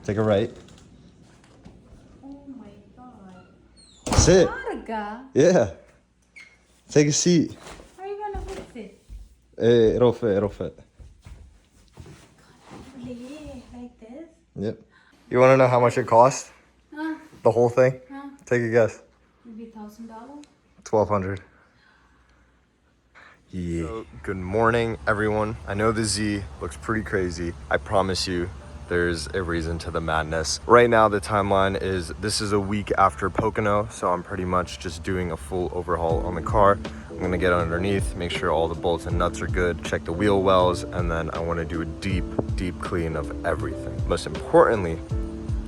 Take a right. Oh my god. Sit. Larga. Yeah. Take a seat. How are you gonna fix it? It'll fit. It'll fit. Like this? Yep. You want to know how much it cost? Huh? The whole thing? Huh? Take a guess. Maybe $1,000? $1,200. Yeah. So, good morning, everyone. I know the Z looks pretty crazy. I promise you, there's a reason to the madness. Right now, the timeline is this is a week after Pocono, so I'm pretty much just doing a full overhaul on the car. I'm gonna get underneath, make sure all the bolts and nuts are good, check the wheel wells, and then I wanna do a deep clean of everything. Most importantly,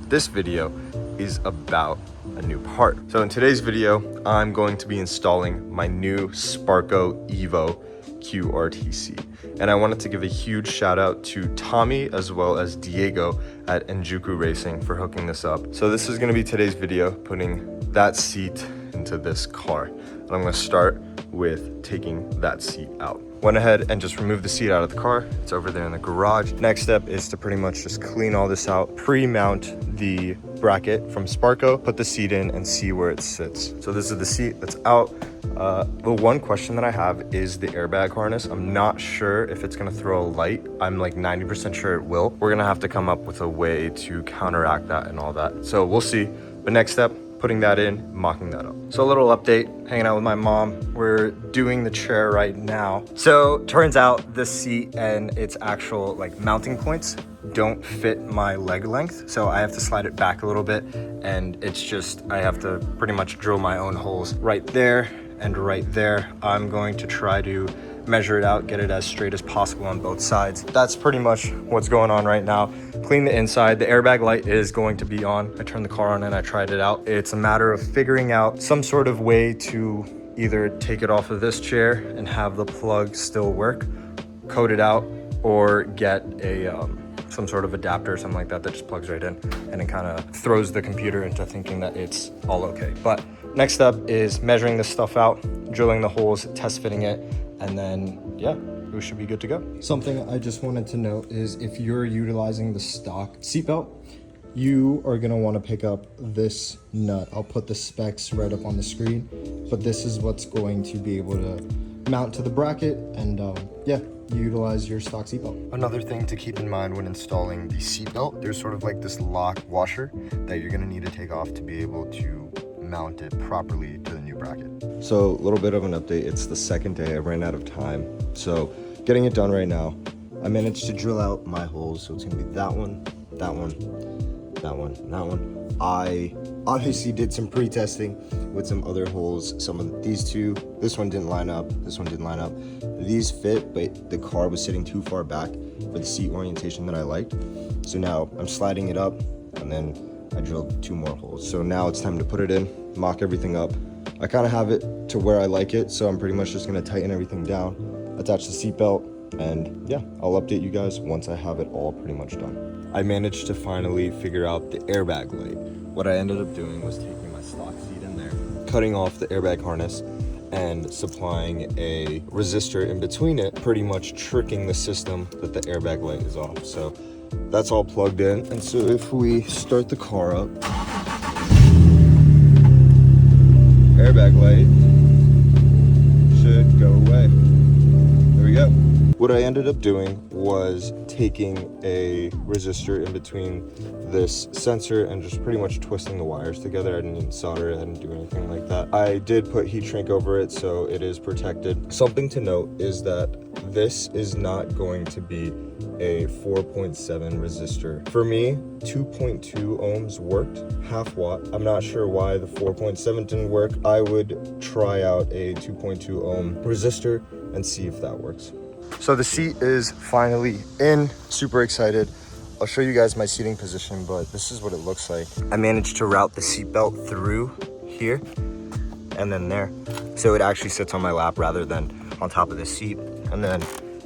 this video is about a new part. So in today's video, I'm going to be installing my new SPARCO EVO QRT. And I wanted to give a huge shout out to Tommy as well as Diego at Enjuku Racing for hooking this up. So this is gonna be today's video, putting that seat into this car. And I'm gonna start with taking that seat out. Went ahead and just removed the seat out of the car. It's over there in the garage. Next step is to pretty much just clean all this out, pre-mount the bracket from SPARCO, put the seat in and see where it sits. So this is the seat that's out. The one question that I have is the airbag harness. I'm not sure if it's gonna throw a light. I'm like 90% sure it will. We're gonna have to come up with a way to counteract that and all that. So we'll see. But next step, putting that in, mocking that up. So a little update, hanging out with my mom. We're doing the chair right now. So turns out the seat and its actual like mounting points don't fit my leg length. So I have to slide it back a little bit, and it's just, I have to pretty much drill my own holes right there and right there. I'm going to try to measure it out, get it as straight as possible on both sides. That's pretty much what's going on right now. Clean the inside. The airbag light is going to be on. I turned the car on and I tried it out. It's a matter of figuring out some sort of way to either take it off of this chair and have the plug still work, code it out, or get a some sort of adapter or something like that that just plugs right in, and it kind of throws the computer into thinking that it's all okay. But next step is measuring this stuff out, drilling the holes, test fitting it, and then, yeah, we should be good to go. Something I just wanted to note is if you're utilizing the stock seatbelt, you are gonna wanna pick up this nut. I'll put the specs right up on the screen, but this is what's going to be able to mount to the bracket and yeah, utilize your stock seatbelt. Another thing to keep in mind when installing the seatbelt, there's sort of like this lock washer that you're gonna need to take off to be able to mount it properly to the new bracket. So a little bit of an update. It's the second day. I ran out of time, so getting it done right now. I managed to drill out my holes, so it's gonna be that one, that one, that one, and that one. I obviously did some pre-testing with some other holes. Some of these two, this one didn't line up, this one didn't line up. These fit, but the car was sitting too far back for the seat orientation that I liked. So now I'm sliding it up, and then I drilled 2 more holes. So now it's time to put it in, mock everything up. I kind of have it to where I like it, so I'm pretty much just gonna tighten everything down, attach the seatbelt, and yeah, I'll update you guys once I have it all pretty much done. I managed to finally figure out the airbag light. What I ended up doing was taking my stock seat in there, cutting off the airbag harness, and supplying a resistor in between it, pretty much tricking the system that the airbag light is off. So that's all plugged in. And so if we start the car up, airbag light should go away. There we go. What I ended up doing was taking a resistor in between this sensor and just pretty much twisting the wires together. I didn't even solder it, I didn't do anything like that. I did put heat shrink over it, so it is protected. Something to note is that this is not going to be a 4.7 resistor. For me, 2.2 ohms worked, half watt. I'm not sure why the 4.7 didn't work. I would try out a 2.2 ohm resistor and see if that works. So the seat is finally in, super excited. I'll show you guys my seating position, but this is what it looks like. I managed to route the seatbelt through here and then there. So it actually sits on my lap rather than on top of the seat. And then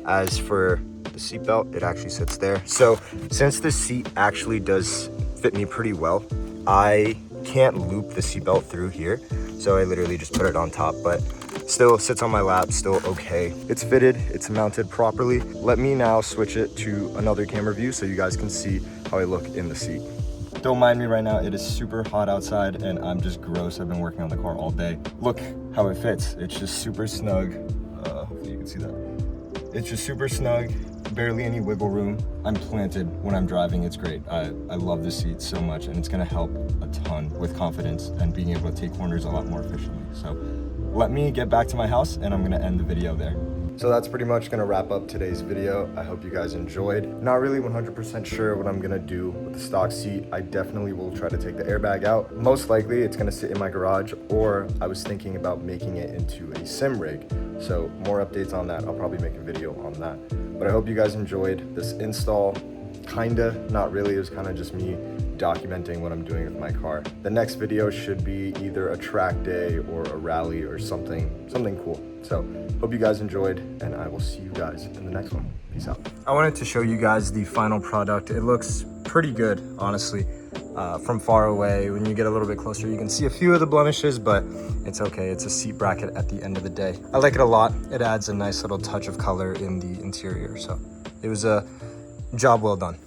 as for the seatbelt, it actually sits there. So since the seat actually does fit me pretty well, I can't loop the seatbelt through here. So I literally just put it on top. But Still sits on my lap, still okay. It's fitted, it's mounted properly. Let me now switch it to another camera view so you guys can see how I look in the seat. Don't mind me right now, it is super hot outside and I'm just gross. I've been working on the car all day. Look how it fits. It's just super snug. Hopefully you can see that. It's just super snug, barely any wiggle room. I'm planted when I'm driving, it's great. I love the seat so much and it's gonna help a ton with confidence and being able to take corners a lot more efficiently. So let me get back to my house and I'm gonna end the video there. So that's pretty much gonna wrap up today's video. I hope you guys enjoyed. Not really 100% sure what I'm gonna do with the stock seat. I definitely will try to take the airbag out. Most likely it's gonna sit in my garage, or I was thinking about making it into a sim rig. So more updates on that. I'll probably make a video on that. But I hope you guys enjoyed this install. Kinda, not really. It was kind of just me documenting what I'm doing with my car. The next video should be either a track day or a rally or something cool. So hope you guys enjoyed and I will see you guys in the next one. Peace out. I wanted to show you guys the final product. It looks pretty good, honestly. From far away, when you get a little bit closer, you can see a few of the blemishes, but it's okay. It's a seat bracket at the end of the day. I like it a lot. It adds a nice little touch of color in the interior. So it was a job well done.